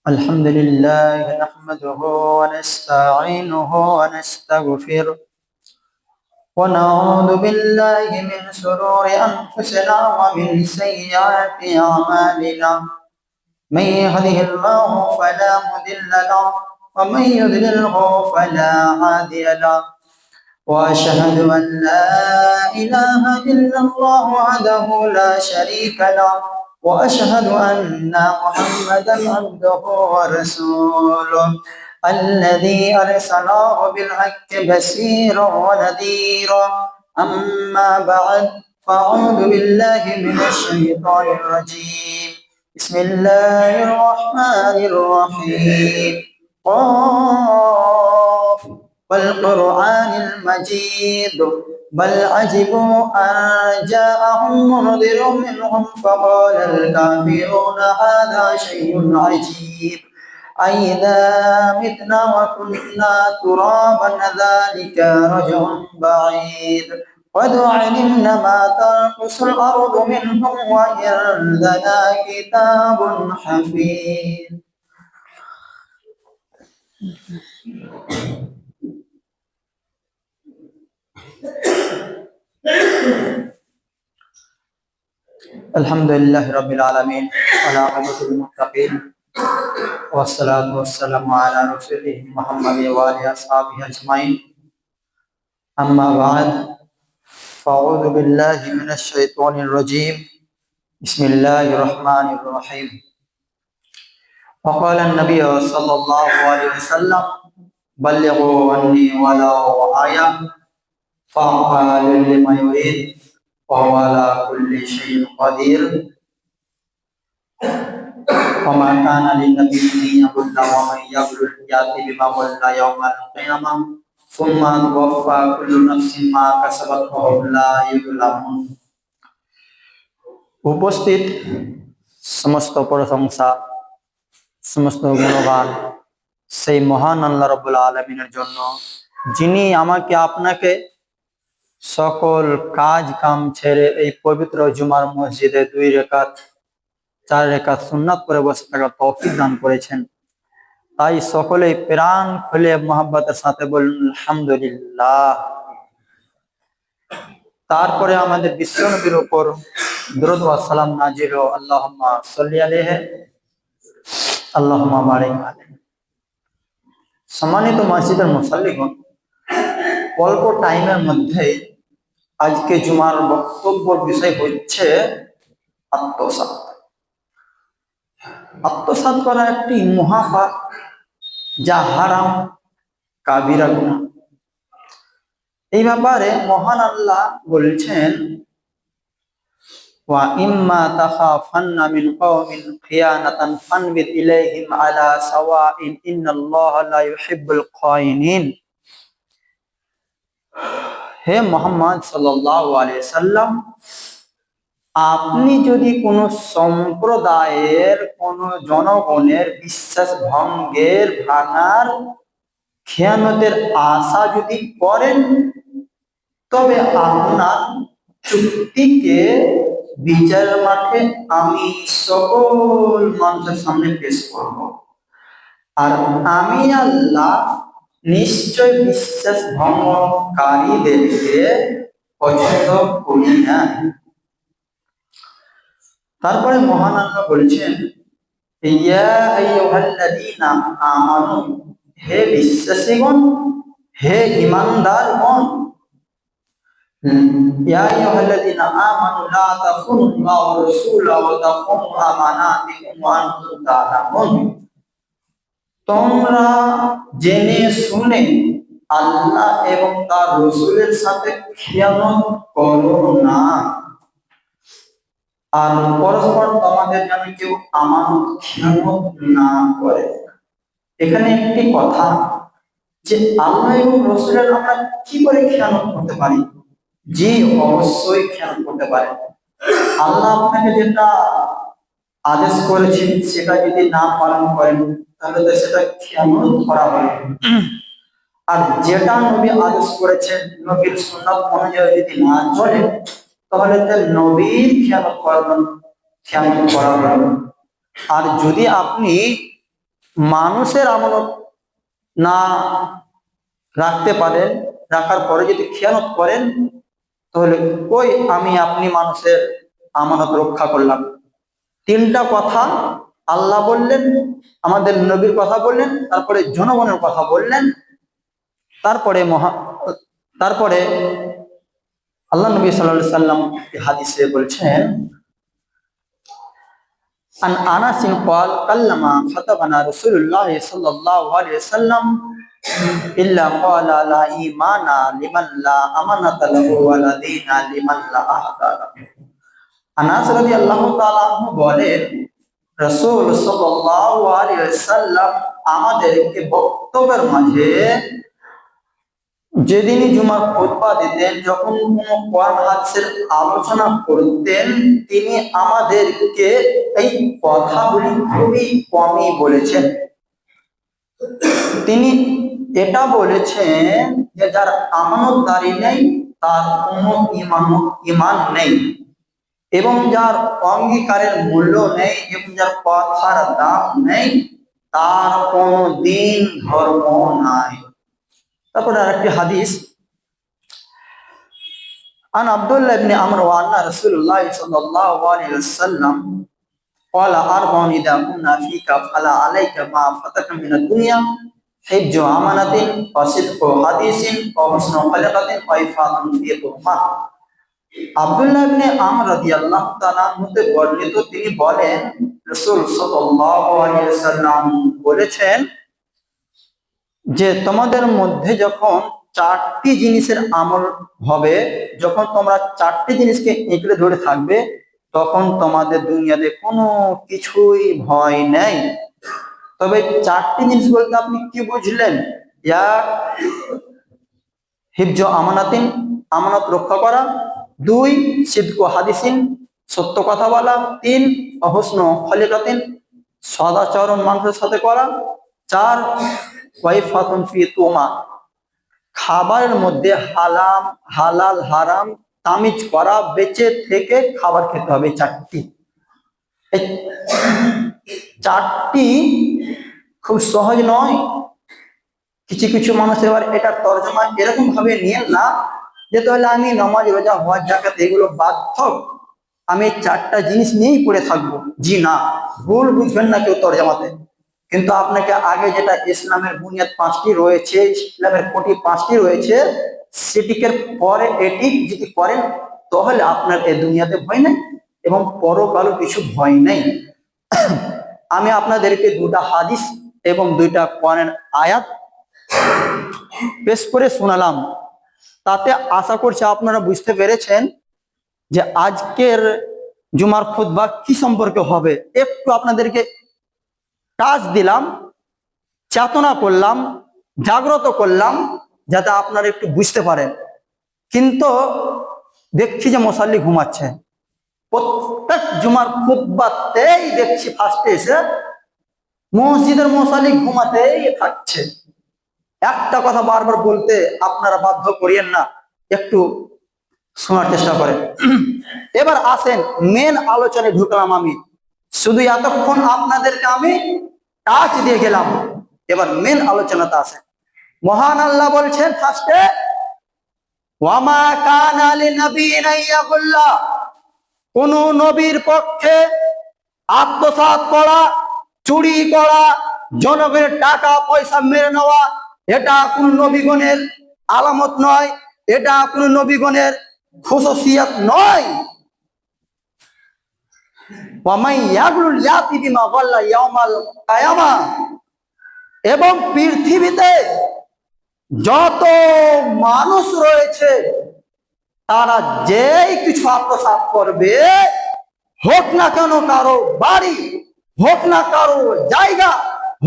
الحمد لله نحمده ونستعينه ونستغفره ونعوذ بالله من شرور أنفسنا ومن سيئات أعمالنا من يهده الله فلا مضل له ومن يضلله فلا هادي له وأشهد أن لا إله إلا الله وحده لا شريك له وأشهد أن محمدا عبده ورسوله الذي أرسله بالحق بشيرا ونذيرا أما بعد فأعوذ بالله من الشيطان الرجيم بسم الله الرحمن الرحيم قاف والقرآن المجيد بل عجبوا أن جاءهم منذر منهم فقال الكافرون هذا شيء عجيب أإذا متنا وكنا ترابا ذلك رجع بعيد قد علمنا ما تنقص الأرض منهم وعندنا كتاب حفيظ. الحمد لله رب العالمين والعاقبة للمتقين والصلاة والسلام على رسوله محمد وآله وأصحابه أجمعين أما بعد فأعوذ بالله من الشيطان الرجيم بسم الله الرحمن الرحيم وقال النبي صلى الله عليه وسلم بلغوا عني ولو آية فعال لما يريد وهو على كل شيء قدير وما كان للنبي أن يغل ومن يغل يأتي بما غل يوم القيامة ثم توفى كل نفس ما كسبت وهم لا يظلمون. উপস্থিত সমস্ত প্রশংসা সমস্ত গুণগান সেই মহান আল্লাহ রাব্বুল আলামিনের জন্য, যিনি আমাকে আপনাকে সকল কাজ কাম ছেড়ে এই পবিত্র জুমার মসজিদে 2 রাকাত 4 রাকাত সুন্নাত পড়ে বসে থাকার তৌফিক দান করেছেন। তাই সকলেই প্রাণ খুলে মহব্বতের সাথে বলুন আলহামদুলিল্লাহ। তারপরে আমাদের বিশ্বনবীর উপর দরুদ ওয়া সালাম নাজিল হোক। আল্লাহুম্মা সাল্লি আলাইহি আল্লাহুম্মা বারিক আলাইহি। সম্মানিত মসজিদের মুসাল্লিগণ, অল্প টাইমের মধ্যে আজকে জুমার বক্তব্যের বিষয় হচ্ছে আত্মসাৎ। আত্মসাৎ করা একটি মহাপাপ, যা হারাম কাবিরা গুনাহ। এই ব্যাপারে মহান আল্লাহ বলছেন ওয়া ইম্মা তাখাফান্না মিন কওমিন খিয়ানাতান ফানবিদ ইলাইহিম আলা সাওয়াইন ইন্নাল্লাহা লা ইউহিব্বুল খায়িনিন। হে মুহাম্মদ সাল্লাল্লাহু আলাইহি সাল্লাম, আপনি যদি কোন সম্প্রদায়ের কোন জনগণের বিশ্বাস ভঙ্গের ভাঙার খেয়ানতের আশা যদি করেন, তবে আপনার চুক্তিকে বিচারের মাঠে আমি সকল মানুষের সামনে পেশ করব, আর আমি আল্লাহ নিশ্চয় বিশ্বাস ভঙ্গকারীদেরকে পছন্দ করি না। তারপরে মহান আল্লাহ বলছেন ইয়া আইয়ুহাল্লাযীনা আমানু, হে বিশ্বাসীগণ, হে ঈমানদারগণ, ইয়া আইয়ুহাল্লাযীনা আমানু লা তাখুনুল্লাহ ওয়া রাসূলাহু ওয়া তাখুনু আমানাতিকুম ওয়া আনতুম তা'লামুন। তোমরা জেনে শুনে আল্লাহ এবং তার রাসূলের সাথে খিয়ানত করো না, আর পরস্পর তোমাদের যেন কেউ আমানত খিয়ানত না করে। এখানে একটি কথা, যে আল্লাহ এবং রাসূলের আমরা কি করে খিয়ানত করতে পারি? জি, অবশ্যই খেয়াল করতে পারে। আল্লাহ আপনাকে যেটা আদেশ করেছেন সেটা যদি না পালন করেন, তাহলে তো সেটা খেয়ানত করা হবে। আর যেটা নবী আদেশ করেছেন, নবীর সুন্নাত অনুযায়ী যদি না চলে, তাহলে তো নবীর খেয়ানত করবেন। খেয়ানত করা হলো। আর যদি আপনি মানুষের আমানত না রাখতে পারেন, রাখার পরে যদি খেয়ানত করেন, তাহলে কই আমি আপনি মানুষের আমানত রক্ষা করলাম? তিনটা কথা আল্লাহ বললেন, আমাদের নবীর কথা বললেন, তারপরে জনগণের কথা বললেন, তারপরে আল্লাহ নবী সাল্লাল্লাহু আলাইহি সাল্লাম হাদিসে বলছেন, আন আনাস ক্বাল কাল্লামা খাতাবানা রাসূলুল্লাহ সাল্লাল্লাহু আলাইহি ওয়াসাল্লাম ইল্লা ক্বালা লা ঈমানা লিমান লা আমানাতা লাহু ওয়া লা দীনা লিমান লা আহদা লাহু। আনাস রাদিয়াল্লাহু তাআলা আনহু বলেন, রাসূল সাল্লাল্লাহু আলাইহি ওয়াসাল্লাম আমাদেরকে বক্তব্যের মাঝে যেদিনই জুমার খুতবা দিতেন, যখন কোনো কোরআন হাদিসের আলোচনা করতেন, তিনি আমাদেরকে এই কথাগুলি খুবই কমই বলেছেন। তিনি এটা বলেছেন যে যার আমানতদারি নেই তার কোনো ঈমান নেই, এবং যার অঙ্গীকারের মূল্য নেই এবং যার কথার দাম নেই, তার কোনো দিন ধর্ম নাই। তারপরে আরেকটি হাদিস, আন আব্দুল্লাহ ইবনে আমর ওয়া আন্না রাসূলুল্লাহ সাল্লাল্লাহু আলাইহি ওয়াসাল্লাম ক্বালা আরবাউন ইযা কুননা ফীকা ফালা আলাইকা মা ফাতাকা মিনাদ দুনিয়া হিজ্জু আমানাতিন ওয়া সিদকু হাদিসিন ওয়া হুসনু খলিকাতিন ওয়া ইফাতুন ফি তুহমা। আব্দুল্লাহ ইবনে আমর রাদিয়াল্লাহু তাআলা হতে বর্ণিত, তিনি বলেন, রাসূল সাল্লাল্লাহু আলাইহি ওয়াসাল্লাম বলেছেন যে তোমাদের মধ্যে যখন চারটি জিনিসের আমল হবে, যখন তোমরা চারটি জিনিসকে এঁকড়ে ধরে থাকবে, তখন তোমাদের দুনিয়াতে কোনো কিছুই ভয় নেই। তবে চারটি জিনিস বলতে আপনি কি বুঝলেন? এক, হিফজ আমানাতিন, আমানত রক্ষা করা। দুই, সিদকু হাদিসিন, সত্য কথা বলা। তিন, হুসনু খলিকাতিন, সদাচরণ মানুষের সাথে করা। চার, ওয়াইফাতুন ফি তুমা, খাবারের মধ্যে হালাল হারাম তামিজ করা, বেঁচে থেকে খাবার খেতে হবে। এই চারটি খুব সহজ নয়। কিছু কিছু মানুষ এবার এটার তর্জমা এরকম ভাবে নিয়েন না যে তাহলে আমি নামাজ, রোজা, হজ, যাকাত এগুলো বাধ্য, আমি চারটা জিনিস নিয়েই পড়ে থাকবো। জি না, ভুল বুঝবেন না কেউ তর্জমাতে। কিন্তু আপনাকে আগে যেটা ইসলামের বুনিয়াদ পাঁচটি রয়েছে, ইসলামের কোটি পাঁচটি রয়েছে, সেটিকে পরে এটি যদি করেন তাহলে আপনার এই দুনিয়াতে ভয় নেই এবং পরকালও কিছু ভয় নেই। আমি আপনাদেরকে দুটা হাদিস এবং দুইটা কোরআনের আয়াত পেশ করে শোনালাম। তাতে আশা করছি আপনারা বুঝতে পেরেছেন যে আজকের জুমার খুতবা কি সম্পর্কে হবে। একটু আপনাদেরকে টাচ দিলাম, চেতনা করলাম, জাগ্রত করলাম, যাতে আপনারা একটু বুঝতে পারেন। কিন্তু দেখছি যে মুসাল্লি ঘুমাচ্ছে। প্রত্যেক জুমার খুতবাতেই দেখছি ফার্স্টে এসে মসজিদের মুসাল্লি ঘুমাতেই থাকছে। একটা কথা বারবার বলতে আপনারা বাধ্য করিয়েন না, একটু শোনার চেষ্টা করেন। এবার আসেন মেন আলোচনায় ঢুকলাম আমি। শুধু এতক্ষণ আপনাদেরকে আমি টাচ দিয়ে গেলাম, এবার মেন আলোচনাতে আসেন। মহান আল্লাহ বলছেন ফার্স্টে, ওয়ামা কানা লিনাবিয়্যিন আইয়াকুল্লা, কোন নবীর পক্ষে আত্মসাৎ করা, চুরি করা, জনগণের টাকা পয়সা মেরে নেওয়া, এটা কোন নবীগণের আলামত নয়, এটা কোন নবীগণের খুশুসিয়ত নয়। এবং পৃথিবীতে যত মানুষ রয়েছে তারা যেই কিছু আত্মসাৎ করবে, হোক না কেন কারো বাড়ি, হোক না কারো জায়গা,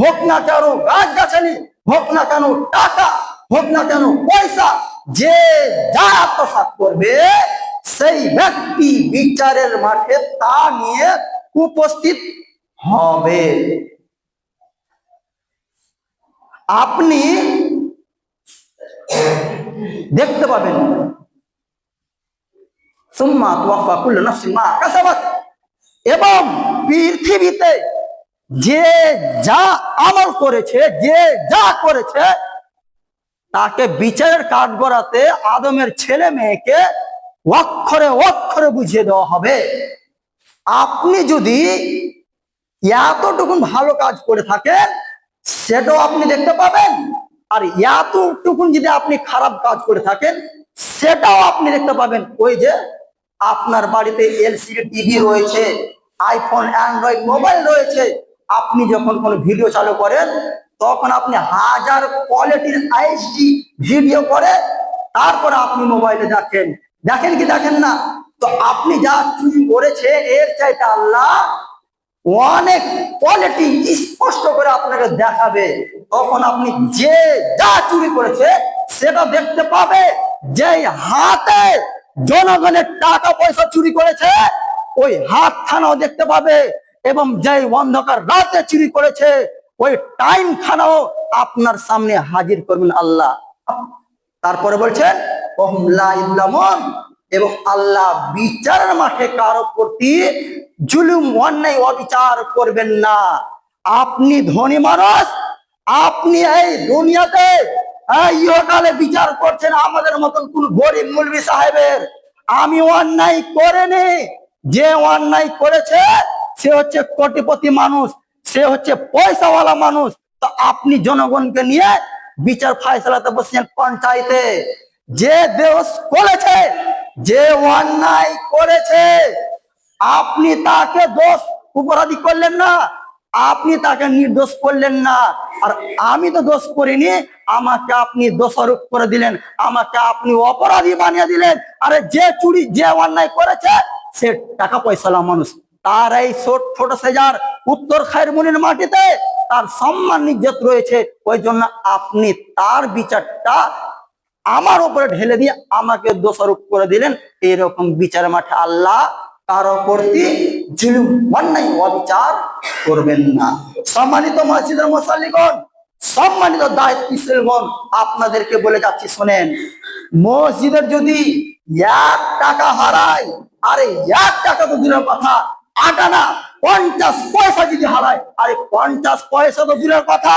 হোক না কারো গাছগাছালি, হোক না কেন টাকা, হোক না কেন পয়সা, যে যা আত্মসাৎ করবে সেই ব্যক্তি বিচারের মাঠে তা নিয়ে উপস্থিত হবে। আপনি দেখতে পাবেন সুম্মা তুওয়াফা কুল্লু নাফসিন মা কাসাবাত, এবং পৃথিবীতে যে যা আমল করেছে, যে যা করেছে, তাকে বিচারের কাঠগড়াতে আদমের ছেলে মেয়েকে অক্ষরে অক্ষরে বুঝিয়ে দেওয়া হবে। আপনি যদি এতটুকু ভালো কাজ করে থাকেন সেটাও আপনি দেখতে পাবেন, আর এতটুকু যদি আপনি খারাপ কাজ করে থাকেন সেটাও আপনি দেখতে পাবেন। ওই যে আপনার বাড়িতে এলসিডি টিভি রয়েছে, আইফোন অ্যান্ড্রয়েড মোবাইল রয়েছে, আপনি যখন কোনো ভিডিও চালু করেন তখন আপনি হাজার কোয়ালিটির এইচডি ভিডিও করে তারপরে আপনি মোবাইলে দেখেন, দেখেন কি দেখেন না? তো আপনি যা চুরি করেছে এর চাইতে আল্লাহ অনেক কোয়ালিটি স্পষ্ট করে আপনাকে দেখাবে। তখন আপনি যে যা চুরি করেছে সেটা দেখতে পাবে। যে হাতে জনগণের টাকা পয়সা চুরি করেছে ওই হাতখানাও দেখতে পাবে, এবং যে অন্ধকার রাতে চুরি করেছে ওই টাইম খানাও আপনার সামনে হাজির করবেন আল্লাহ। তারপরে বলছেন এবং আল্লাহ বিচারের মাঠে কারো প্রতি জুলুম অন্যায় অবিচার করবেন না। আপনি ধনী মানুষ, আপনি এই দুনিয়াতে ইহকালে বিচার করছেন আমাদের মতন কোন গরিব মুলবি সাহেবের। আমি অন্যায় করিনি, যে অন্যায় করেছে সে হচ্ছে কোটিপতি মানুষ, সে হচ্ছে পয়সাওয়ালা মানুষ। তো আপনি জনগণকে নিয়ে বিচার ফায়সালাতে বসছেন পঞ্চায়েতে। যে দোষ করেছে, যে অন্যায় করেছে, আপনি তাকে দোষ অপরাধী করলেন না, আপনি তাকে নির্দোষ করলেন না। আর আমি তো দোষ করিনি, আমাকে আপনি দোষারোপ করে দিলেন, আমাকে আপনি অপরাধী বানিয়ে দিলেন। আরে যে চুরি যে অন্যায় করেছে সে টাকা পয়সালা মানুষ, তার এই ছোট সেজার উত্তর খায়রমুনির মাটিতে তার সম্মান ইজ্জত রয়েছে। ওই জন্য আপনি তার বিচারটা আমার উপরে ঢেলে দিয়ে আমাকে দোষারোপ করে দিলেন। এরকম বিচারের মাঠে আল্লাহ কারো প্রতি জুলুম অন্যায় অবিচার করবেন না। সম্মানিত মসজিদের মুসাল্লিগণ, সম্মানিত দায়িত্বশীলগণ, আপনাদেরকে বলে যাচ্ছি শোনেন, মসজিদের যদি 1 টাকা হারায়, আরে 1 টাকা তো দূরের কথা, 8 আনা 50 পয়সা যদি হারায়, আরে 50 পয়সা তো দূরের কথা,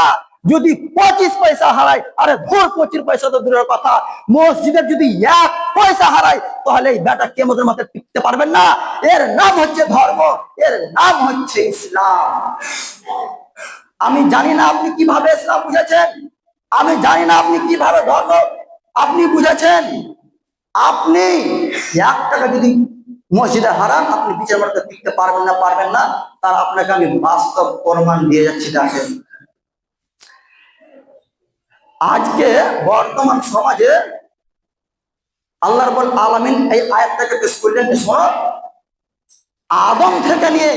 যদি 25 পয়সা হারায়, আরে ধর 25 পয়সা তো দূরের কথা, মসজিদের যদি 1 পয়সা হারায় তাহলে এই বেটা কিয়ামতের মাঠে টিকতে পারবেন না। এর নাম হচ্ছে ধর্ম, এর নাম হচ্ছে ইসলাম। আমি জানি না আপনি কিভাবে ইসলাম বুঝেছেন, আমি জানি না আপনি কিভাবে ধর্ম আপনি বুঝেছেন। আপনি 1 টাকা যদি মসজিদে হারান আপনি বিচার মাঠে টিকতে পারবেন না, তার আপনাকে আমি বাস্তব প্রমাণ দিয়ে যাচ্ছি। দেখেন, আজকে বর্তমান সমাজে আল্লাহ রাব্বুল আলামিন এই আয়াতটাকে পেশ করলেন, শোনো, আদম থেকে নিয়ে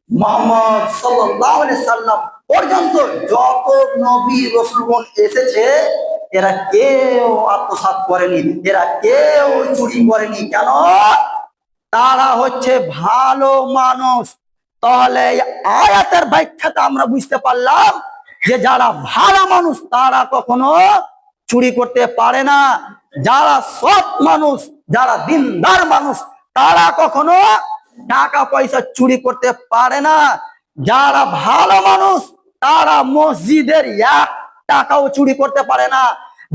মুহাম্মদ সাল্লাল্লাহু আলাইহি সাল্লাম পর্যন্ত যত নবী রাসূলগণ এসেছে এরা কেউ আত্মসাৎ করেনি, এরা কেউ চুরি করেনি। কেন? তারা হচ্ছে ভালো মানুষ। তাহলে আয়াতের ব্যাখ্যাটা আমরা বুঝতে পারলাম যে যারা ভালো মানুষ তারা কখনো চুরি করতে পারে না। যারা সৎ মানুষ, যারা দিনদার মানুষ, তারা কখনো টাকা পয়সা চুরি করতে পারে না। যারা ভালো মানুষ তারা মসজিদের 1 টাকাও চুরি করতে পারে না।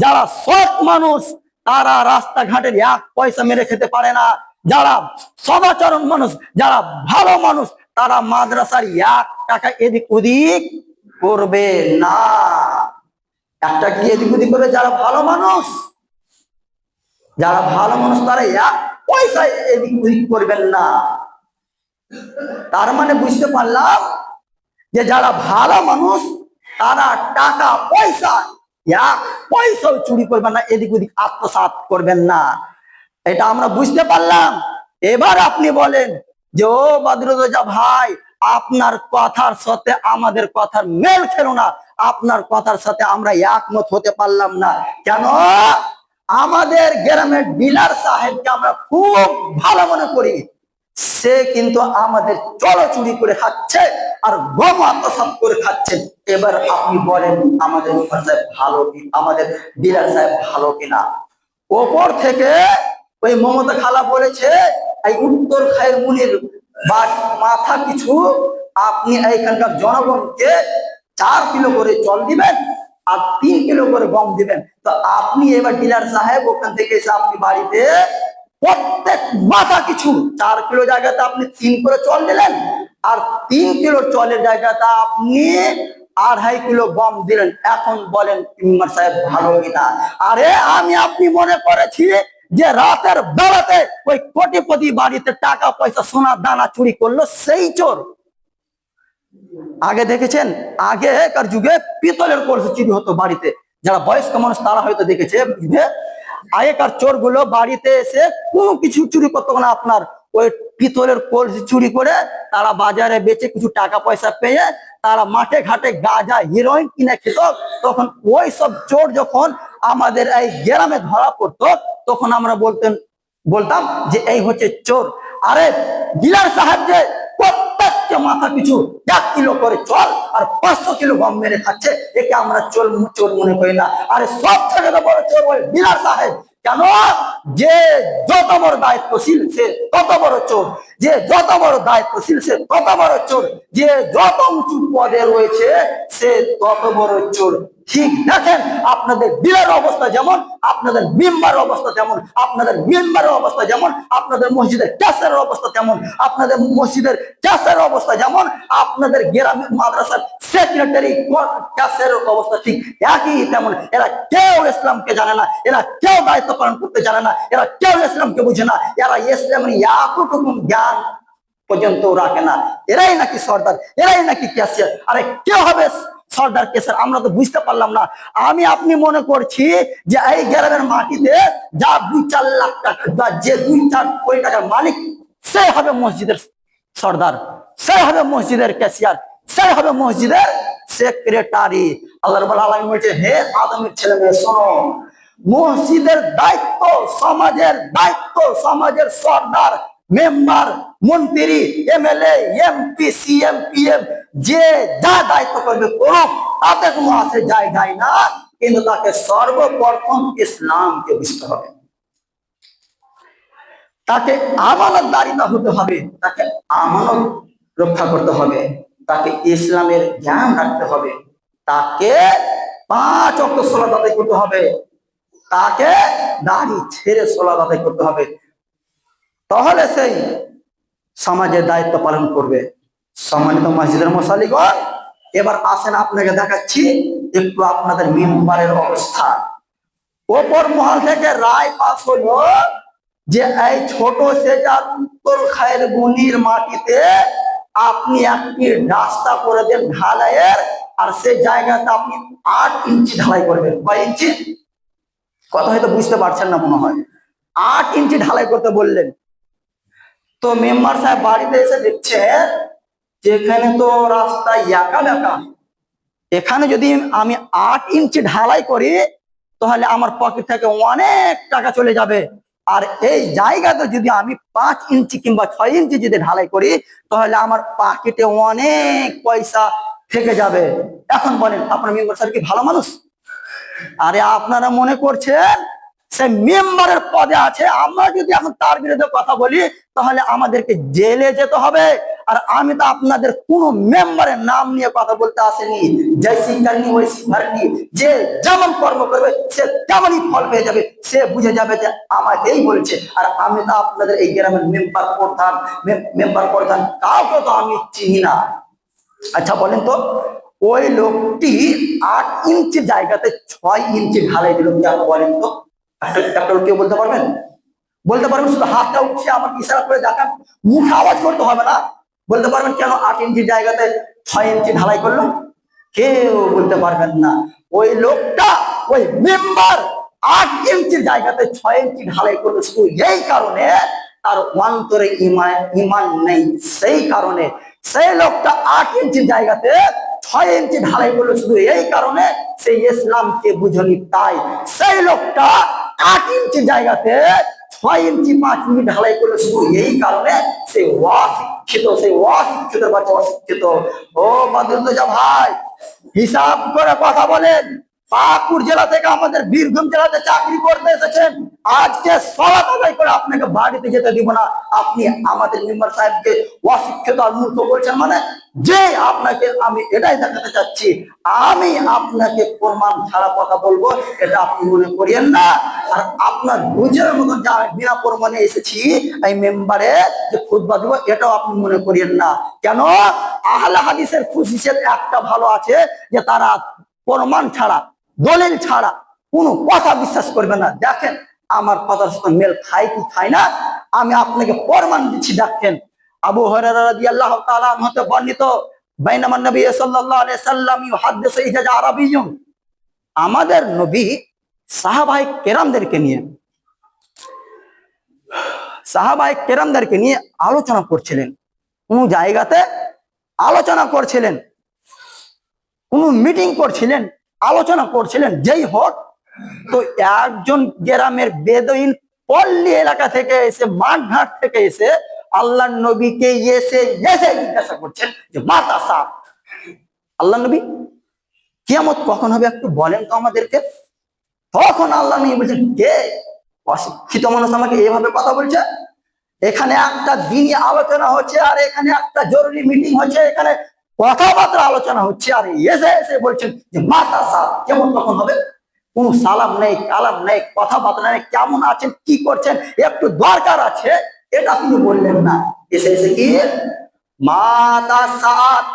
যারা সৎ মানুষ তারা রাস্তাঘাটের 1 পয়সা মেরে খেতে পারে না। যারা সদাচরণ মানুষ, যারা ভালো মানুষ, তারা মাদ্রাসার 1 টাকা এদিক ওদিক করবে না। একটা কি এদিক ওদিক করবে? যারা ভালো মানুষ, যারা ভালো মানুষ তারা 1 পয়সা এদিক ওদিক করবেন না। তার মানে বুঝতে পারলাম যে যারা ভালো মানুষ তারা টাকা পয়সা 1 পয়সাও চুরি করবেন না, এদিক ওদিক আত্মসাৎ করবেন না। এটা আমরা বুঝতে পারলাম। এবার আপনি বলেন যে ও বদরুদ্দোজা ভাই, আপনার কথার সাথে আমাদের কথার মেল খেলো না, আপনার কথার সাথে আমরা একমত হতে পারলাম না। কেন? আমাদের গ্রামের ডিলার সাহেবকে আমরা খুব ভালো মনে করি, সে কিন্তু আমাদের চলো চুরি করে খাচ্ছে আর গম আত্মসাৎ করে খাচ্ছেন। এবার আপনি বলেন আমাদের সাহেব ভালো কি, আমাদের ডিলার সাহেব ভালো কিনা? ওপর থেকে ওই মমতা খালা বলেছে এই উত্তর খায়রমুনির বা মাথা কিছু আপনি এইখানকার জনগণকে 4 কিলো করে চাল দিবেন আর 3 কিলো করে গম দিবেন। তো আপনি এবার ডিলার সাহেব ওখান থেকে এসে আপনি বাড়িতে প্রত্যেক মাথা কিছু 4 কিলো জায়গাতে আপনি 3 করে চাল দিলেন, আর 3 কিলো চালের জায়গাতে আপনি 2.5 কিলো গম দিলেন। এখন বলেন ইমাম সাহেব ভালো কিনা? আরে আমি আপনি মনে করেছি যে রাতের বেলাতে ওই কোটিপতি বাড়িতে টাকা পয়সা সোনা দানা চুরি করলো সেই চোর। আগে দেখেছেন, আগেকার যুগে পিতলের কলসি চুরি হতো বাড়িতে, যারা বয়স্ক মানুষ তারা হয়তো দেখেছে বুঝবে। আগেকার চোর গুলো বাড়িতে এসে কোনো কিছু চুরি করতো না, আপনার ওই পিতলের কলসি চুরি করে তারা বাজারে বেচে কিছু টাকা পয়সা পেয়ে তারা মাঠে ঘাটে গাঁজা হিরোইন কিনে খেত। তখন ওই সব চোর যখন আমাদের এই গ্রামে ধরা পড়তো তখন আমরা বলতাম যে এই হচ্ছে চোর। আরে ডিলার সাহেব যে প্রত্যেকটা মাথা পিছু 1 কিলো করে চল আর 500 কিলো গম মেরে খাচ্ছে, একে আমরা চোর মনে করি না। আরে সব থেকে বড় চোর ওই ডিলার সাহেব। কেন? যে যত বড় দায়িত্বশীল সে তত বড় চোর, যে যত বড় দায়িত্বশীল সে তত বড় চোর, যে যত উঁচু পদে রয়েছে সে তত বড় চোর। ঠিক দেখেন, আপনাদের ডিলার অবস্থা যেমন, আপনাদের মেম্বার অবস্থা যেমন, আপনাদের মেম্বারের অবস্থা যেমন, আপনাদের মসজিদের ক্যাশের অবস্থা যেমন, আপনাদের মসজিদের ক্যাশের অবস্থা যেমন, আপনাদের গ্রামের মাদ্রাসার সেক্রেটারি ক্যাশের অবস্থা ঠিক একই তেমন। এরা কেউ ইসলামকে জানে না, এরা কেউ দায়িত্ব পালন করতে জানে না, এরা কেউ ইসলামকে বুঝে না, এরা ইসলামের এতটুকু জ্ঞান পর্যন্ত রাখে না। এরাই নাকি সর্দার, এরাই নাকি ক্যাশিয়ার। আরে কেউ হবে সর্দার ক্যাশিয়ার? আমরা তো বুঝতে পারলাম না। আমি আপনি মনে করছি যে এই গ্রামের মাটিতে যা 2-4 লাখ টাকা বা যে 2-4 কোটি টাকার মালিক সে হবে মসজিদের সর্দার, সে হবে মসজিদের ক্যাশিয়ার, সে হবে মসজিদের সেক্রেটারি। আল্লাহ রাব্বুল আলামিন বলছে, হে আদমের ছেলে মেয়ে শোনো, মসজিদের দায়িত্ব, সমাজের দায়িত্ব, সমাজের সর্দার, মেম্বার, মন্ত্রী, এমএলএ, এমপি, সিএম, পিএম যে যা দায়িত্ব করবে করুক, তাতে কোনো আসে যায় না, কিন্তু তাকে সর্বপ্রথম ইসলামকে বুঝতে হবে, তাকে আমানতদারিতা হতে হবে, তাকে আমানত রক্ষা করতে হবে, তাকে ইসলামের জ্ঞান রাখতে হবে, তাকে 5 ওয়াক্ত সালাত আদায় করতে হবে, তাকে দাড়ি ছেড়ে সালাত আদায় করতে হবে। তাহলে সেই সমাজের দায়িত্ব পালন করবে। সম্মানিত মসজিদের মুসাল্লিগণ, এবার আসেন আপনাকে দেখাচ্ছি একটু আপনাদের মেম্বারের অবস্থা। ওপর মহল থেকে রায় পাস হলো যে এই ছোট সেজার উত্তর খায়ের গুনির মাটিতে আপনি একটি রাস্তা করে দেন ঢালাইয়ের, আর সেই জায়গাতে আপনি 8 ইঞ্চি ঢালাই করবেন। কয় ইঞ্চি? কথা হয়তো বুঝতে পারছেন না মনে হয়। 8 ইঞ্চি ঢালাই করতে বললেন। তো মেম্বার সাহেব বাড়িতে এসে দেখছে যে এখানে তো রাস্তা একা বেঁকা, এখানে যদি আমি 8 ইঞ্চি ঢালাই করি তাহলে আমার পকেট থেকে অনেক টাকা চলে যাবে, আর এই জায়গাতে যদি আমি 5 ইঞ্চি কিংবা 6 ইঞ্চি যদি ঢালাই করি তাহলে আমার পকেটে অনেক পয়সা থেকে যাবে। এখন বলেন আপনার মেম্বার সাহেব কি ভালো মানুষ? আরে আপনারা মনে করছেন সে মেম্বারের পদে আছে, আমরা যদি এখন তার বিরুদ্ধে কথা বলি তাহলে আমাদেরকে জেলে যেতে হবে। আর আমি তো আপনাদের কোনো মেম্বারের নাম নিয়ে কথা বলতে আসেনি। জৈসি করনি ওইসি ভরনি, যে যেমন কর্ম করবে সে তেমনই ফল পেয়ে যাবে, সে বুঝে যাবে যে আমাকেই বলছে। আর আমি তো আপনাদের এই গ্রামের মেম্বার প্রধান কাউকে তো আমি চিনি না। আচ্ছা বলেন তো, ওই লোকটি 8 ইঞ্চি জায়গাতে 6 ইঞ্চি ঢালাই দিল কেন বলেন তো? একটা কেউ বলতে পারবেন? বলতে পারবেন? শুধু হাতটা উঠছে আমাকে ইশারা করে দেখান, মুখে আওয়াজ করতে হবে না। বলতে পারবেন কেন 8 ইঞ্চি জায়গাতে 6 ইঞ্চি ঢালাই করলো? কেউ বলতে পারবেন না। ওই লোকটা, ওই মেম্বার 8 ইঞ্চির জায়গাতে 6 ইঞ্চি ঢালাই করলো শুধু এই কারণে তার অন্তরে ইমান নেই। সেই কারণে সেই লোকটা 8 ইঞ্চির জায়গাতে 6 ইঞ্চি ঢালাই করলো শুধু এই কারণে সেই ইসলামকে বুঝনি। তাই সেই লোকটা 8 ইঞ্চি জায়গাতে 6 ইঞ্চি 5 মিনিট ঢালাই করলো শুধু এই কারণে সেই অশিক্ষিত, সেই অশিক্ষিত বাচ্চা অশিক্ষিত। ও বদরুদ্দোজা ভাই, হিসাব করে কথা বলেন। পাকুড় জেলা থেকে আমাদের বীরভূম জেলাতে চাকরি করতে এসেছেন, আজকে সালাত আদায় করে আপনাকে বাড়িতে যেতে দিব না। আপনি আমাদের মেম্বার সাহেবকে অশিক্ষিত আর মূর্খ বলছেন, মানে যে আপনাকে আমি এটাই দেখাতে চাচ্ছি, আমি আপনাকে প্রমাণ ছাড়া কথা বলবো এটা আপনি মনে করিয়েন না। আর আপনার বুঝের মতন যে আমি বিনা প্রমাণে এসেছি এই মেম্বারে যে খুতবা দিব, এটাও আপনি মনে করিয়েন না। কেন? আহলে হাদিসের খুশিসের একটা ভালো আছে যে তারা প্রমাণ ছাড়া, দলিল ছাড়া কোনো কথা বিশ্বাস করবে না। দেখেন আমার কথার সাথে মেল খায় কি খায় না, আমি আপনাকে প্রমাণ দিচ্ছি। দেখেন আবু হুরায়রা রাদিয়াল্লাহু তাআলা আনহু হতে বর্ণিত, বাইনামান নবী সাল্লাল্লাহু আলাইহি সাল্লাম ইউহাদ্দিসু ইজাজ আরাবিয়্যুন, আমাদের নবী সাহাবায়ে কেরামদেরকে নিয়ে আলোচনা করছিলেন। কোন জায়গাতে আলোচনা করছিলেন, কোন মিটিং করছিলেন, আলোচনা করছিলেন, যেই হোক। তো একজন গ্রামের বেদুইন পল্লী এলাকা থেকে এসে, মাঠঘাট থেকে এসে আল্লাহ নবীকে এসে জিজ্ঞাসা করছেন যে মাতা সাহ, আল্লাহ নবী কিয়ামত কখন হবে একটু বলেন তো আমাদেরকে। তখন আল্লাহ নবী বলছেন, কে অশিক্ষিত মানুষ আমাকে এইভাবে কথা বলছে? এখানে একটা দিনই আলোচনা হচ্ছে, আর এখানে একটা জরুরি মিটিং হচ্ছে, এখানে কথাবার্তা আলোচনা হচ্ছে, আর এসে এসে বলছেন যে মাতা সাহ কেমন কখন হবে? কোন সালাম নেই, কালাম নেই, কথাবার্তা নেই, কেমন আছেন, কি করছেন, একটু দরকার আছে, এটা তিনি বললেন না। এসে এসে কি মাতা সাত,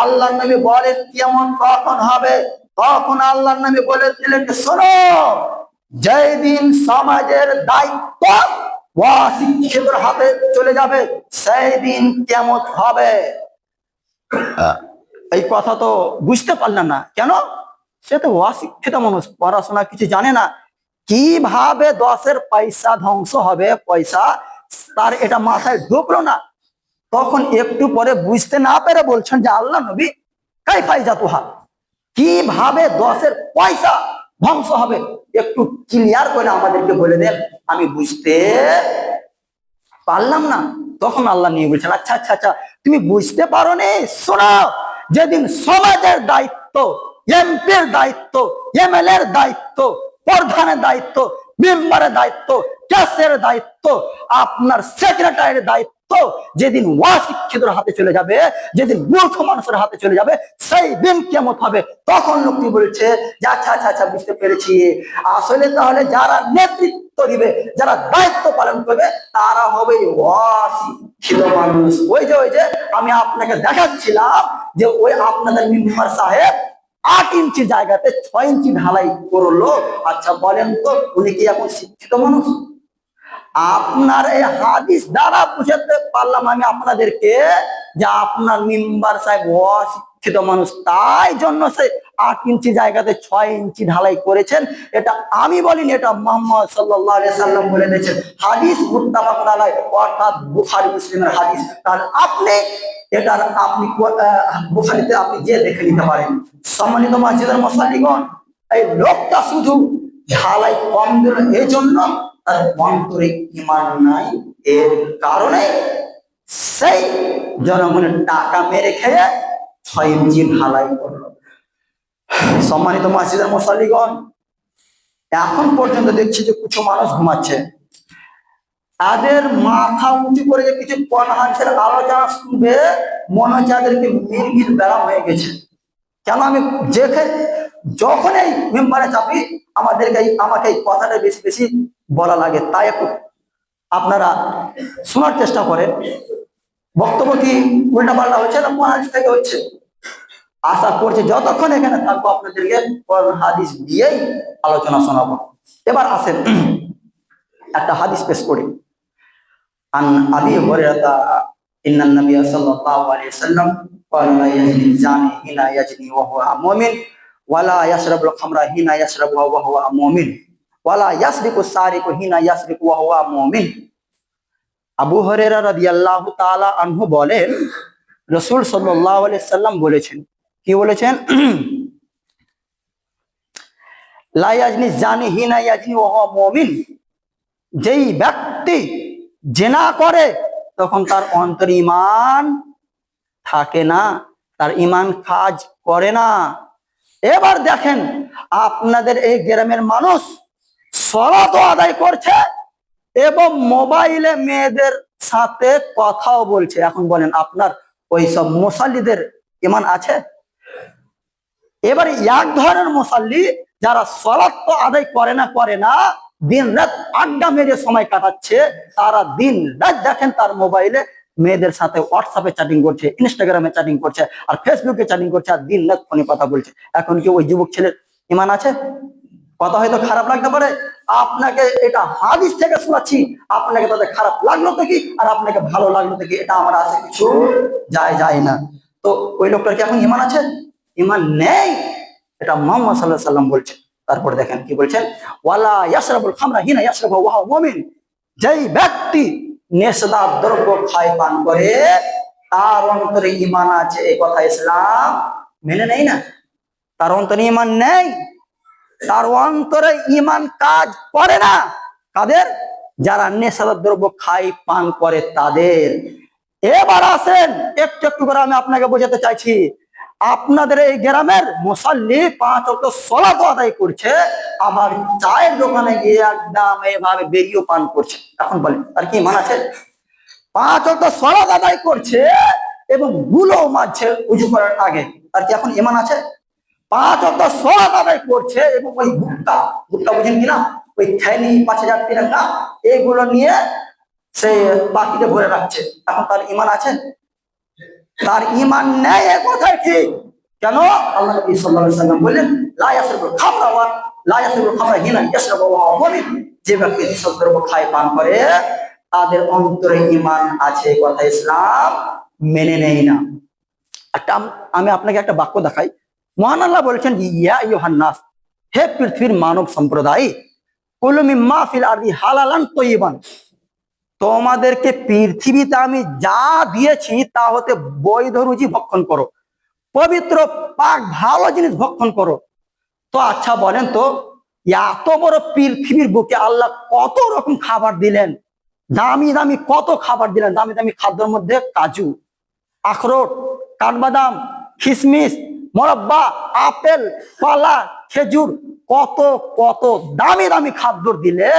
আল্লাহ নবী বলেন কেমন কখন হবে। তখন আল্লাহ নবী বলেছিলেন যে শোনো, যেই দিন সমাজের দায়িত্ব অশিক্ষিতর হাতে চলে যাবে সেই দিন কিয়ামত হবে। এই কথা তো বুঝতে পারলাম না, কেন? সে তো অশিক্ষিত মানুষ, পড়াশোনা কিছু জানে না, কিভাবে 10-এর পয়সা ধ্বংস হবে, পয়সা তার এটা মাথায় ঢুকলো না। তখন একটু পরে বুঝতে না পেরে বলছেন যে আল্লাহ নবী কাইফা জাতুহা, কিভাবে 10-এর পয়সা ধ্বংস হবে একটু ক্লিয়ার করে আমাদেরকে বলে দেন, আমি বুঝতে পারলাম না। তখন আল্লাহ নিয়ে বলছেন, আচ্ছা আচ্ছা আচ্ছা তুমি বুঝতে পারো নি, শোনো, যেদিন সমাজের দায়িত্ব, এমপির দায়িত্ব, এমএলএ এর দায়িত্ব, প্রধানের দায়িত্ব, মেম্বারের দায়িত্ব, ক্যাশের দায়িত্ব, আপনার সেক্রেটারির দায়িত্ব যেদিন অশিক্ষিতর হাতে চলে যাবে, যেদিন মূর্খ মানুষের হাতে চলে যাবে, সেই দিন কিয়ামত হবে। তখন লোকটি বলছে যে আচ্ছা আচ্ছা আচ্ছা বুঝতে পেরেছি, আসলে তাহলে যারা নেতৃত্ব দিবে, যারা দায়িত্ব পালন করবে, তারা হবে অশিক্ষিত মানুষ। ওই যে আমি আপনাকে দেখাচ্ছিলাম যে ওই আপনাদের মেম্বার সাহেব 8 ইঞ্চি জায়গাতে 6 ইঞ্চি ঢালাই করলো। আচ্ছা বলেন তো উনি কি এখন শিক্ষিত মানুষ? আপনার এই হাদিস দ্বারা বুঝাতে পারলাম আমি আপনাদেরকে যে আপনার মেম্বার সাহেব অশিক্ষিত মানুষ, তাই জন্য সে 8 ইঞ্চি জায়গাতে 6 ইঞ্চি ঢালাই করেছেন। এটা আমি বলিনি, এটা মুহাম্মদ সাল্লাল্লাহু আলাইহি সাল্লাম বলে দিয়েছেন। হাদিস মুত্তাফাকুন আলাইহি, অর্থাৎ বুখারী মুসলিমের হাদিস। তাহলে আপনি এটার বুখারীতে আপনি যে দেখে নিতে পারেন। সম্মানিত মসজিদের মুসল্লিগণ, এই লোকটা শুধু ঢালাই কম দিল এই জন্য তার অন্তরে ঈমান নাই, এর কারণে সেই জনগণের টাকা মেরে খেয়ে 6 ইঞ্চি ঢালাই করলো। সম্মানিত মসজিদের মুসল্লিগণ, এখন পর্যন্ত দেখছি যে কিছু মানুষ ঘুমাচ্ছে, তাদের মাথা উঁচু করে যে কিছু কনহান্সের আলোচনা শুনবে, মনে হচ্ছে তাদেরকে মির্গির ব্যারাম হয়ে গেছে। কেন? আমি যখন এই মেম্বারে চাপি আমাকে এই কথাটা বেশি বেশি বলা লাগে, তাই একটু আপনারা শোনার চেষ্টা করেন। বক্তব্য কি উল্টা পাল্টা হচ্ছে না কোন হাদিস থেকে হচ্ছে? আশা করছি যতক্ষণ এখানে থাকবো আপনাদেরকে কোরআন হাদিস দিয়েই আলোচনা শোনাবো। এবার আসেন একটা হাদিস পেশ করি। আন আবি হুরায়রা ইন্নান নবী সাল্লাল্লাহু আলাইহি ওয়াসাল্লাম قال لا يزني الزاني حين يزني وهو مؤمن ولا يشرب الخمر حين يشربها وهو مؤمن ولا يسرق السارق حين يسرق وهو مؤمن। আবু হুরায়রা রাদিয়াল্লাহু তাআলা আনহু বলেন, রাসূল সাল্লাল্লাহু আলাইহি সাল্লাম বলেছেন, কি বলেছেন? লা ইয়াজনি জানি হিনা ইয়াজনি ওয়া হুয়া মুমিন, যেই ব্যক্তি জিনা করে তখন তার অন্তরে ঈমান থাকে না, তার ঈমান কাজ করে না। এবার দেখেন আপনাদের এই গ্রামের মানুষ সলাতও আদায় করছে এবং মোবাইলে মেয়েদের সাথে কথাও বলছে। এখন বলেন আপনার ওই সব মুসাল্লিদের ইমান আছে? এবারে এক ধরনের মুসাল্লি যারা সলাত তো আদায় করে না দিন রাত আড্ডা মেরে সময় কাটাচ্ছে, তারা দিন রাত দেখেন তার মোবাইলে মেয়েদের সাথে হোয়াটসঅ্যাপে চ্যাটিং করছে, ইনস্টাগ্রামে চ্যাটিং করছে, আর ফেসবুকে চ্যাটিং করছে, আর দিন রাত ফোনে কথা বলছে। এখন কি ওই যুবক ছেলের ইমান আছে? কথা হয়তো খারাপ লাগতে পারে, আপনাকে এটা হাদিস থেকে শোনাচ্ছি, আপনাকে তাদের খারাপ লাগলো তো কি আর আপনাকে ভালো লাগলো তো কি, এটা আমার আছে কিছু যায় না। তো ওই লোকটার কি এখন ইমান আছে? ইমান নেই, এটা মুহাম্মদ সাল্লাল্লাহু আলাইহি সাল্লাম বলছেন। তারপর দেখেন কি বলছেন, ওয়ালা ইয়াশরাবুল খামরা হিনা ইয়াশরাবু ওয়া হুয়া মুমিন, যেই ব্যক্তি নেশাদার দ্রব্য খায় পান করে তার অন্তরে ইমান আছে, এই কথা ইসলাম মেনে নেই না। তার অন্তরে ইমান নেই, তার অন্তরে ইমান কাজ করে না। কাদের? যারা নেশাদার দ্রব্য খায় পান করে তাদের। এবার আসেন একটু একটু করে আমি আপনাকে বোঝাতে চাইছি, আপনাদের এই গ্রামের মুসাল্লি 5 ওয়াক্ত সালাত আদায় করছে, আবার চায়ের দোকানে গিয়ে একদম এভাবে বেরিয়ে পান করছে। এখন বলেন আর কি ইমান আছে? 5 ওয়াক্ত সালাত আদায় করছে এবং গুলো মারছে উজু করার আগে, আর কি এখন ইমান আছে? 5 ওয়াক্ত সালাত আদায় করছে এবং ওই গুটকা বুঝেন কিনা, ওই থ্যানি 5000 তিরঙ্গা এইগুলো নিয়ে সে বাকিতে ভরে রাখছে, এখন তার ইমান আছে? তার ইমান নেই, এ কথা ঠিক। কেন? আল্লাহ নবী সাল্লাল্লাহু আলাইহি সাল্লাম বললেন, লা ইয়াশরাবুল খামরা ওয়া লা ইয়াশরাবুল খামরা হিনা ইয়াশরাবু ওয়া হুয়া মুমিন, যে ব্যক্তি নেশাদার দ্রব্য খায় পান করে তাদের অন্তরে ইমান আছে, কথা ইসলাম মেনে নেই না। আমি আপনাকে একটা বাক্য দেখাই। মহান আল্লাহ বলেছেন, ইয়া আইয়ুহান নাস, হে পৃথিবীর মানব সম্প্রদায়, কুলু মিম্মা ফিল আরদি হালালান তাইয়িবান, তোমাদেরকে পৃথিবীতে আমি যা দিয়েছি তা হতে বৈধ রুজি ভক্ষণ করো, পবিত্র পাক ভালো জিনিস ভক্ষণ করো। তো আচ্ছা বলেন তো, এত বড় পৃথিবীর বুকে আল্লাহ কত রকম খাবার দিলেন, দামি দামি কত খাবার দিলেন। দামি দামি খাদ্যের মধ্যে কাজু, আখরোট, কাঠবাদাম, কিশমিশ, মোরব্বা, আপেল, কলা, খেজুর, কত কত দামি দামি খাদ্য দিলে,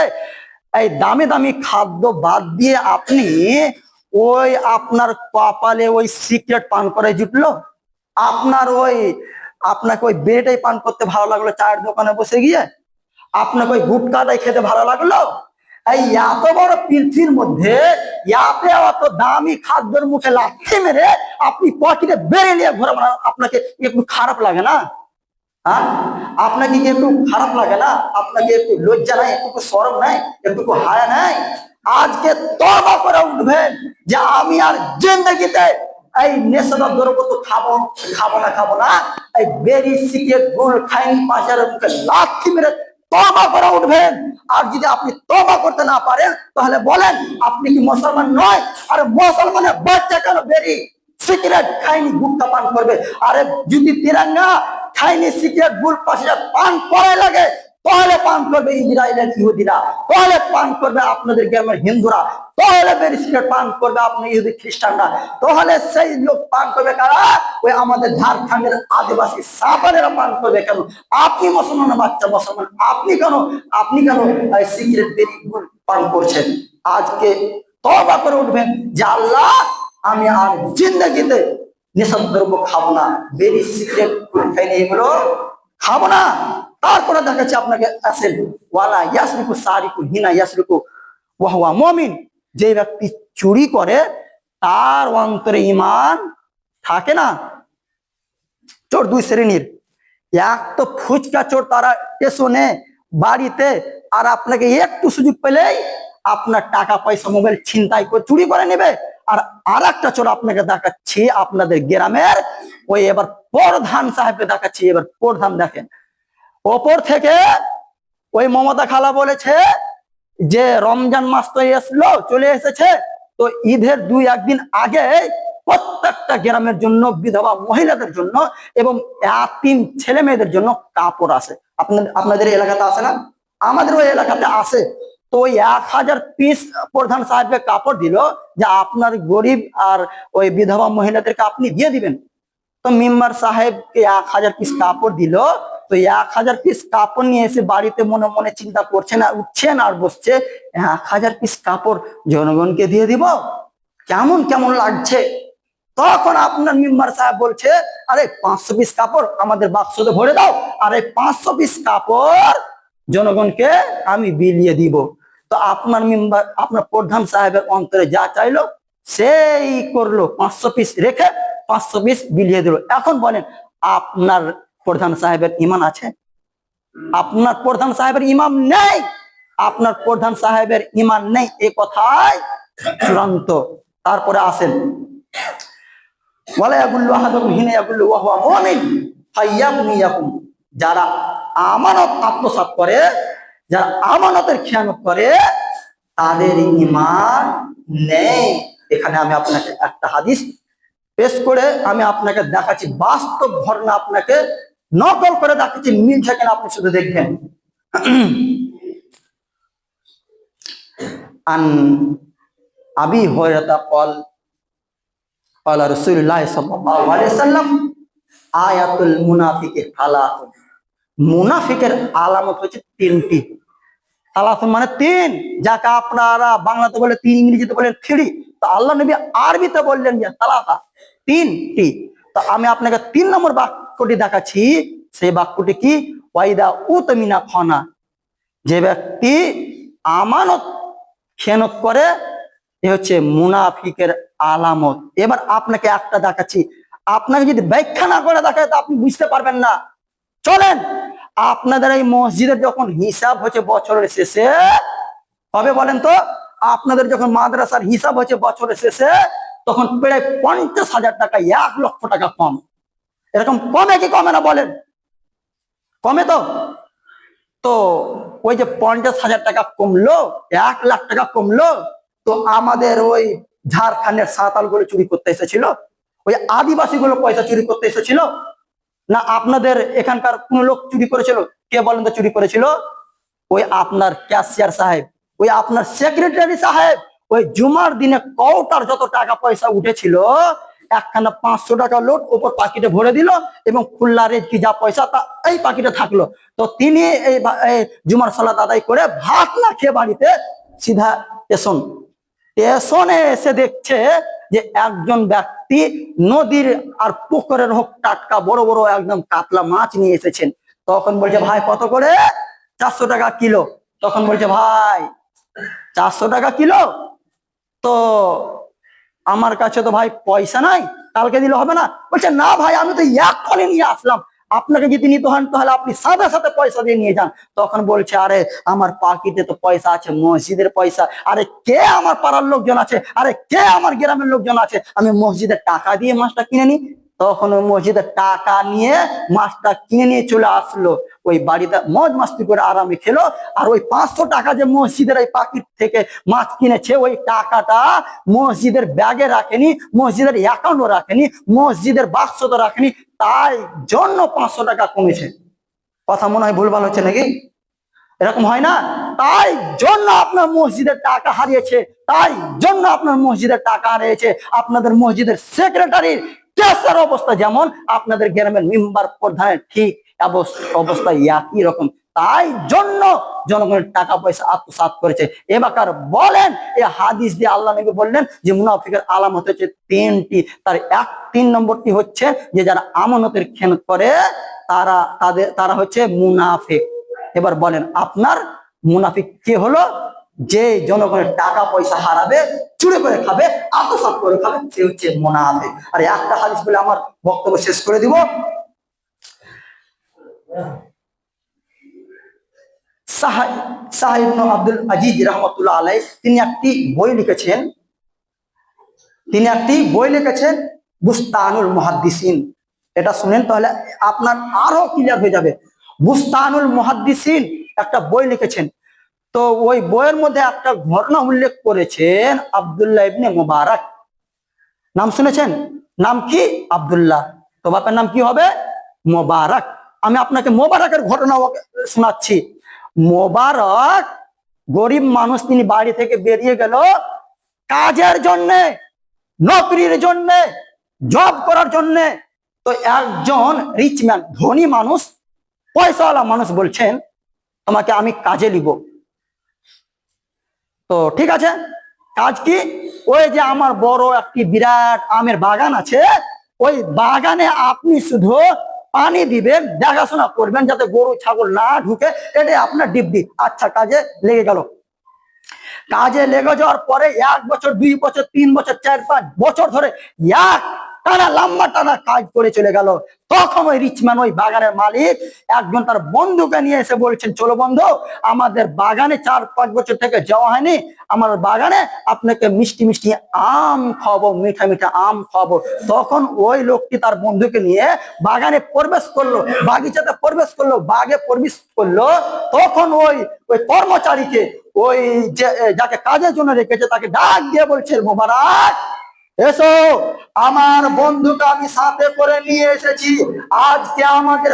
এই দামি দামি খাদ্য বাদ দিয়ে আপনি ওই আপনার কপালে ওই সিগারেট পান করে জুটলো, আপনাকে ওই বেড়েটাই পান করতে ভালো লাগলো চায়ের দোকানে বসে গিয়ে, আপনাকে ওই গুটকাটাই খেতে ভালো লাগলো। এই এত বড় পৃথিবীর মধ্যে এত দামি খাদ্যের মুখে লাথি মেরে আপনি পকেটে বেড়ে নিয়ে ঘোরা, আপনাকে একটু খারাপ লাগে না? হ্যাঁ, আপনাকে কি একটু খারাপ লাগে না? আপনাকে একটু লজ্জা নাই, একটু শরম নাই, একটু হায়া নাই? আজকে তওবা করে উঠবেন যে আমি আর জিন্দেগিতে এই নেশাদার দ্রব্য তো খাবো না, এই বেরি সিগারেট গুল খাইনি পাশের মুখে লাথি মেরে তওবা করে উঠবেন। আর যদি আপনি তওবা করতে না পারেন তাহলে বলেন আপনি কি মুসলমান নয়? আর মুসলমানের বাচ্চা কেন বেরি সিগারেট খাইনি গুটকা পান করবে? আরে যদি তিরঙ্গা খাইনি সিগারেট গুল পাশে পান করাই লাগে তাহলে পান করবে ইসরায়েলের ইহুদিরা, তাহলে পান করবে আপনাদের গ্রামের হিন্দুরা, তাহলে বেরি সিগারেট পান করবে আপনার ইহুদি খ্রিস্টানরা, তাহলে সেই লোক পান করবে কারা? ওই আমাদের ঝাড়খণ্ডের আদিবাসী সাঁওতালেরা পান করবে। কেন? আপনি মুসলমান বাচ্চা মুসলমান, আপনি কেন সিগারেট বেরি গুল পান করছেন? আজকে তওবা করে উঠবেন যে আল্লাহ আমি আর জিন্দেগিতে নেশাদার দ্রব্য খাবো না, বেরি সিগারেট খাইনি এগুলো খাবো না। তারপরে দেখাচ্ছি আপনাকে, আসেন ওয়ালা ইয়াসরিকু সারিকু হিনা ইয়াসরিকু ওয়া হুয়া মুমিন, যে ব্যক্তি চুরি করে তার অন্তরে ঈমান থাকে না। চোর 2 শ্রেণীর, এক তো ফুচকা চোর, তারা স্টেশনে বাড়িতে আর আপনাকে একটু সুযোগ পেলেই আপনার টাকা পয়সা মোবাইল ছিনতাই করে চুরি করে নেবে। আর একটা চোর আপনাকে দেখাচ্ছি আপনাদের গ্রামের ওই এবার প্রধান সাহেবকে দেখাচ্ছি। এবার প্রধান দেখেন, ওপর থেকে ওই মমতা খালা বলেছে যে রমজান মাস তো চলে এসেছে, তো ঈদের 2-1 দিন আগে প্রত্যেকটা গ্রামের জন্য বিধবা মহিলাদের জন্য এবং এতিম ছেলে মেয়েদের জন্য কাপড় আসে। আপনাদের এলাকাতে আসে না? আমাদের ওই এলাকাতে আসে। তো ওই 1000 পিস প্রধান সাহেবকে কাপড় দিল যে আপনার গরিব আর ওই বিধবা মহিলাদেরকে আপনি দিয়ে দিবেন। তো তো মেম্বার সাহেবকে 1000 পিস কাপড় দিল। তো 1000 পিস কাপড় নিয়ে এসে বাড়িতে মনে মনে চিন্তা করছেন আর উঠছেন আর বসছে, 1000 পিস কাপড় জনগণকে দিয়ে দিব, কেমন কেমন লাগছে। তখন আপনার মেম্বার সাহেব বলছে, আরে 500 পিস কাপড় আমাদের বাক্সতে ভরে দাও, আর এই 500 পিস কাপড় জনগণকে আমি বিলিয়ে দিব। তো আপনার মেম্বার, আপনার প্রধান সাহেবের অন্তরে যা চাইলো সেই করলো, 500 পিস রেখে 500 পিস বিলিয়ে দিল। এখন বলেন, আপনার প্রধান সাহেবের ঈমান আছে? আপনার প্রধান সাহেবের ঈমান নেই। আপনার প্রধান সাহেবের ঈমান নেই, এই কথাই চূড়ান্ত। তারপরে আসেন, যারা আমানত আত্মসাৎ করে, যারা আমানতের খেয়ানত করে, তাদের ঈমান নেই। এখানে আমি আপনাকে একটা হাদিস পেশ করে আমি আপনাকে দেখাচ্ছি, বাস্তব ঘটনা আপনাকে নকল করে দেখাচ্ছি, মিলছে কিনা আপনি শুধু দেখবেন। আন আবি হুরায়রা قال قال رسول الله صلى الله عليه وسلم আয়াতুল মুনাফিকি সালাতুন, মুনাফিকের আলামত হচ্ছে তিনটি। সালাতুন মানে তিন, যাকে আপনারা বাংলাতে বলে তিন, ইংরেজিতে বলেন থ্রি, তো আল্লাহ নবী আরবিতে বললেন যে সালাতা, তিনটি। তো আমি আপনাকে 3 নম্বর বাক্যটি দেখাচ্ছি। সেই বাক্যটি কি? ওয়াইদা উতমিনা খানা, যে ব্যক্তি আমানত খেয়ানত করে, এ হচ্ছে মুনাফিকের আলামত। এবার আপনাকে একটা দেখাচ্ছি, আপনাকে যদি ব্যাখ্যা না করে দেখায় তো আপনি বুঝতে পারবেন না। চলেন, আপনাদের এই মসজিদের যখন হিসাব হচ্ছে বছরের শেষে হবে বলেন তো, আপনাদের যখন মাদ্রাসার হিসাব হচ্ছে বছরের শেষে, তখন প্রায় 50,000 টাকা, 1 লক্ষ টাকা কম। এরকম কমে কি কমে না বলেন? কমে তো। তো ওই যে 50,000 টাকা কমলো, 1 লাখ টাকা কমলো, তো আমাদের ওই ঝাড়খণ্ডের সাঁওতাল গুলো চুরি করতে এসেছিল, ওই আদিবাসী গুলো পয়সা চুরি করতে এসেছিল, না আপনাদের এখানকার কোন লোক চুরি করেছিল? কে বলেন তো চুরি করেছিল? ওই আপনার ক্যাশিয়ার সাহেব, ওই আপনার সেক্রেটারি সাহেব, ওই জুমার দিনে কৌটার যত টাকা পয়সা উঠেছিল, একখানা 500 টাকা লোট ওপর পাকিটে ভরে দিল, এবং খুল্লারে কি যা পয়সা তা এই পাকিটে থাকলো। তো তিনি এই জুমার সালাত আদায় করে ভাত না খেয়ে বাড়িতে সিধা স্টেশনে এসে দেখছে যে একজন ব্যক্তি নদীর আর পুকুরের হোক টাটকা বড় বড় একদম কাতলা মাছ নিয়ে এসেছেন। তখন বলছে, ভাই কত করে? 400 টাকা কিলো। তখন বলছে, ভাই 400 টাকা কিলো, তো আমার কাছে তো ভাই পয়সা নাই, কালকে দিলে হবে না? বলছে, না ভাই, আমি তো এক্ষণে নিয়ে আসলাম, আপনাকে যদি নিতে হন তাহলে আপনি সাথে সাথে পয়সা দিয়ে নিয়ে যান। তখন বলছে, আরে আমার পাকিটে তো পয়সা আছে, মসজিদের পয়সা। আরে কে আমার পাড়ার লোকজন আছে, আরে কে আমার গ্রামের লোকজন আছে, আমি মসজিদের টাকা দিয়ে মাছটা কিনে নি। তখন ওই মসজিদের টাকা নিয়ে মাছটা কিনে নিয়ে চলে আসলো, ওই বাড়িতে মজ মাস্তি করে আরামে খেলো। আর ওই 500 টাকা যে মসজিদের এই পাকিট থেকে মাছ কিনেছে, ওই টাকাটা মসজিদের ব্যাগে রাখেনি, মসজিদের অ্যাকাউন্টও রাখেনি, মসজিদের বাক্স তো রাখেনি, তাই জন্য 500 টাকা কমেছে। কথা মনে হয় ভুলভাল হচ্ছে নাকি? এরকম হয় না? তাই জন্য আপনার মসজিদের টাকা হারিয়েছে, তাই জন্য আপনার মসজিদের টাকা হারিয়েছে। আপনাদের মসজিদের সেক্রেটারির ক্যাশের অবস্থা যেমন, আপনাদের গ্রামের মেম্বার প্রধানের ঠিক অবস্থা একই রকম। তাই জন্য জনগণের টাকা পয়সা আত্মসাৎ করেছে। এবার বলেন, এই হাদিস দিয়ে আল্লাহ নবী বললেন যে মুনাফিকের আলামত হচ্ছে তিনটি। তার 3 নম্বরটি হচ্ছে যে যারা আমানতের খেয়ানত করে, তারা হচ্ছে মুনাফিক। এবার বলেন, আপনার মুনাফিক কে হলো? যে জনগণের টাকা পয়সা হারাবে, চুরি করে খাবে, আত্মসাৎ করে খাবে, সে হচ্ছে মুনাফিক। আর একটা হাদিস বলে আমার বক্তব্য শেষ করে দিব। সাহিব আব্দুল আজিজ রহমতুল্লাহ আলাই, তিনি একটি বই লিখেছেন, বুস্তানুল মুহাদ্দিসিন। এটা শুনেন তাহলে আপনার আরো ক্লিয়ার হয়ে যাবে। বুস্তানুল মুহাদ্দিসিন একটা বই লিখেছেন। তো ওই বইয়ের মধ্যে একটা ঘটনা উল্লেখ করেছেন আব্দুল্লাহ ইবনে মুবারক। নাম শুনেছেন? নাম কি? আব্দুল্লাহ। তো বাপের নাম কি হবে? মুবারক। আমি আপনাকে মোবারকের ঘটনা শোনাচ্ছি। মোবারক গরিব মানুষ, তিনি বাড়ি থেকে বেরিয়ে গেল কাজের জন্য, নকরির জন্য, জব করার জন্য। তো একজন রিচ ম্যান, ধনী মানুষ, পয়সাওয়ালা মানুষ বলছেন তোমাকে আমি কাজে নিব। তো ঠিক আছে, কাজ কি? ওই যে আমার বড় একটি বিরাট আমের বাগান আছে, ওই বাগানে আপনি শুধু পানি দিবেন, দেখাশোনা করবেন যাতে গরু ছাগল না ঢুকে, এটাই আপনার ডিউটি। আচ্ছা, কাজে লেগে গেল। কাজে লেগে যাওয়ার পরে 1 বছর, 2 বছর, 3 বছর, 4-5 বছর ধরে এক টানা লম্বা টানা কাজ করে চলে গেল। তখন ওই রিচম্যান, ওই বাগানের মালিক, একজন তার বন্ধুকে নিয়ে এসে বলছেন, চলো বন্ধু, আমাদের বাগানে 4-5 বছর থেকে যাওয়া হয়নি, আমার বাগানে আপনাকে মিষ্টি মিষ্টি আম খাওয়াবো, মিঠা মিঠা আম খাওয়াবো। তখন ওই লোকটি তার বন্ধুকে নিয়ে বাগানে প্রবেশ করলো, বাগিচাতে প্রবেশ করলো, বাগে প্রবেশ করলো। তখন ওই ওই কর্মচারীকে, ওই যে যাকে কাজের জন্য রেখেছে, তাকে ডাক দিয়ে বলছে, মোবারক, এসো, আমার বন্ধুকে আমি সাথে করে নিয়ে এসেছি। আজকে আমাদের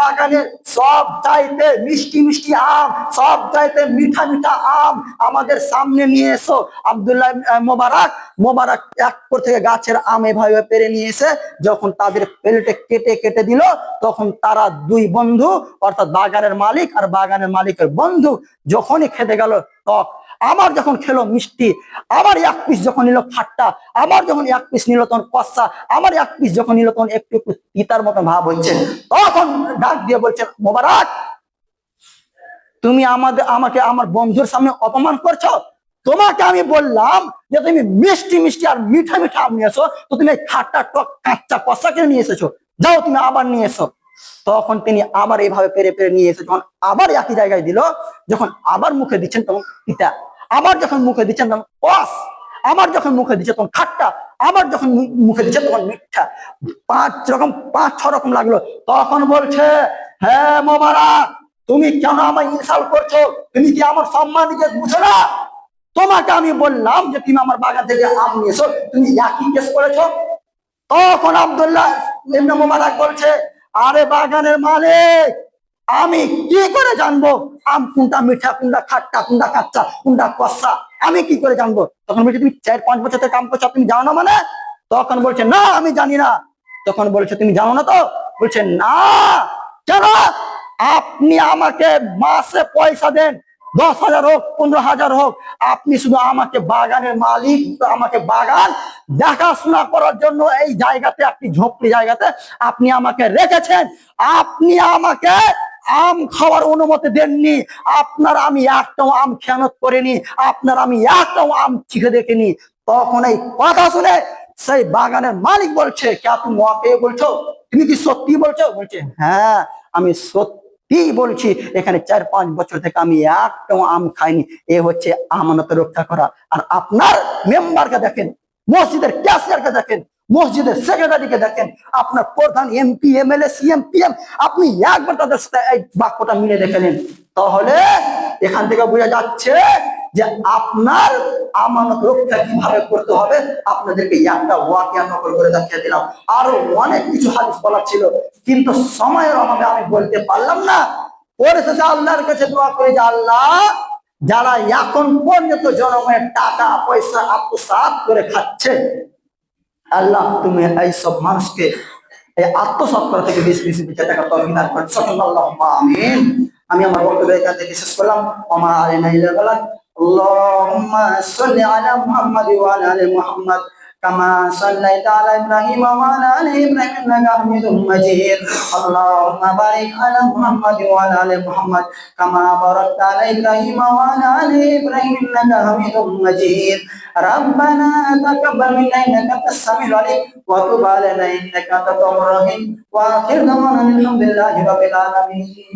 বাগানের সব চাইতে মিষ্টি মিষ্টি আম, সব চাইতে মিঠা মিঠা আম আমাদের সামনে নিয়ে এসো। আব্দুল্লাহ মোবারক এক করে থেকে গাছের আম এভাবে পেরে নিয়ে এসে যখন তাদের প্লেটে কেটে কেটে দিল, তখন তারা দুই বন্ধু, অর্থাৎ বাগানের মালিক আর বাগানের মালিকের বন্ধু, যখনই খেতে গেল টক, আবার যখন খেলো মিষ্টি, আবার 1 পিস যখন নিল খাট্টা, আবার যখন 1 পিস নিল তখন কষা, আবার 1 পিস যখন নিল তখন একটু একটু তিতার মতো ভাব হচ্ছে। তখন ডাক দিয়ে বলছে, মোবারক, তুমি আমাকে আমার বন্ধুর সামনে অপমান করছো। তোমাকে আমি বললাম যে তুমি মিষ্টি মিষ্টি আর মিঠা মিঠা আম নিয়ে এসো, তো তুমি খাট্টা টক কাঁচা কষা কেন নিয়ে এসেছো? যাও, তুমি আবার নিয়ে এসো। তখন তিনি আবার এইভাবে পেরে পেরে নিয়ে এসে যখন আবার একই জায়গায় দিল, যখন আবার মুখে দিচ্ছেন তখন তিতা, আবার যখন মুখে দিচ্ছেন তখন কস, আবার যখন মুখে দিচ্ছে তখন খাট্টা, আবার যখন মুখে দিচ্ছে তখন মিঠা, 5-6 রকম লাগলো। তখন বলছে, হ্যাঁ মোবারক, তুমি কেন আমায় ইনসাল্ট করছো? তুমি কি আমার সম্মান নিজে বুঝো না? তোমাকে আমি বললাম যে তুমি আমার বাগান থেকে আম নিয়ে এসো, তুমি একই কেস করেছো। তখন আব্দুল্লাহ ইবনে মুবারক বলছে, আরে বাগানের মালিক, আমি কি করে জানবো আম কোনটা মিঠা, কোনটা খাট্টা, কোনটা কাঁচা, কোনটা কষা? আমি কি করে জানবো? তখন বলছে, তুমি 4-5 বছর থেকে কাম করছো, তুমি জানো না মানে? তখন বলছে, না, আমি জানি না। তখন বলছে, তুমি জানো না তো? বলছে, না। কেন? আপনি আমাকে মাসে পয়সা দেন, 10,000 হোক, 15,000 হোক, আপনি শুধু আমাকে বাগানের মালিক, আমাকে বাগান দেখাশোনা করার জন্য এই জায়গাতে, একটি ঝোপড়ি জায়গাতে আপনি আমাকে রেখেছেন। আপনি আমাকে আম খাওয়ার অনুমতি দেননি। আপনার আমি একটাও আম খেয়ানত করিনি, আপনার আমি একটাও আম চিখে দেখিনি। তখন এই কথা শুনে সেই বাগানের মালিক বলছে, কে তুমি ওকে বলছো? তুমি কি সত্যি বলছো? বলছে, হ্যাঁ, আমি সত্যি বলছি, এখানে 4-5 বছর থেকে আমি একটাও আম খাইনি। এ হচ্ছে আমানত রক্ষা করা। আর আপনার মেম্বারকে দেখেন, মসজিদের ক্যাশিয়ারকে দেখেন, মসজিদের সেক্রেটারিকে দেখেন, আপনার প্রধান এমপি, এমএলএ, সিএম, পিএম, আপনি একবার তাদের সাথে এই বাক্যটা মিলে দেখে নিন। তাহলে এখান থেকে বোঝা যাচ্ছে যে আপনার আমানত রক্ষা কিভাবে করতে হবে। আপনাদেরকে একটা ওয়াকিয়া নকল করে দেখিয়ে দিলাম। আরো অনেক কিছু হাদিস বলার ছিল, কিন্তু সময়ের অভাবে আমি বলতে পারলাম না। পরিশেষে আল্লাহর কাছে দোয়া করি যে আল্লাহ, যারা এখন পর্যন্ত জনগণের টাকা পয়সা আত্মসাৎ করে খাচ্ছে, আল্লাহ তুমি এইসব মানুষকে এই আত্মসাৎ করা থেকে বেশি বেশি বেঁচে থাকার তৌফিক দান করুন। সাল্লাল্লাহু আমিন। আমি আমার বক্তব্য এখান থেকে শেষ করলাম। ওমা আলাইনা ইল্লাল বালাগ। আল্লাহুম্মা সাল্লি আলা মুহাম্মাদ ওয়া আলা আলি মুহাম্মাদ কামা সাল্লাইতা আলা ইব্রাহিম ওয়া আলা আলি ইব্রাহিম ইন্নাকা হামিদুম মাজিদ। আল্লাহুম্মা বারিক আলা মুহাম্মাদ ওয়া আলা আলি মুহাম্মাদ কামা বারাকতা আলা ইব্রাহিম ওয়া আলা আলি ইব্রাহিম ইন্নাকা হামিদুম মাজিদ। ربنا تقبل منا انك انت السميع العليم وتب علينا انك انت التواب الرحيم واخر دعوانا الحمد لله رب العالمين.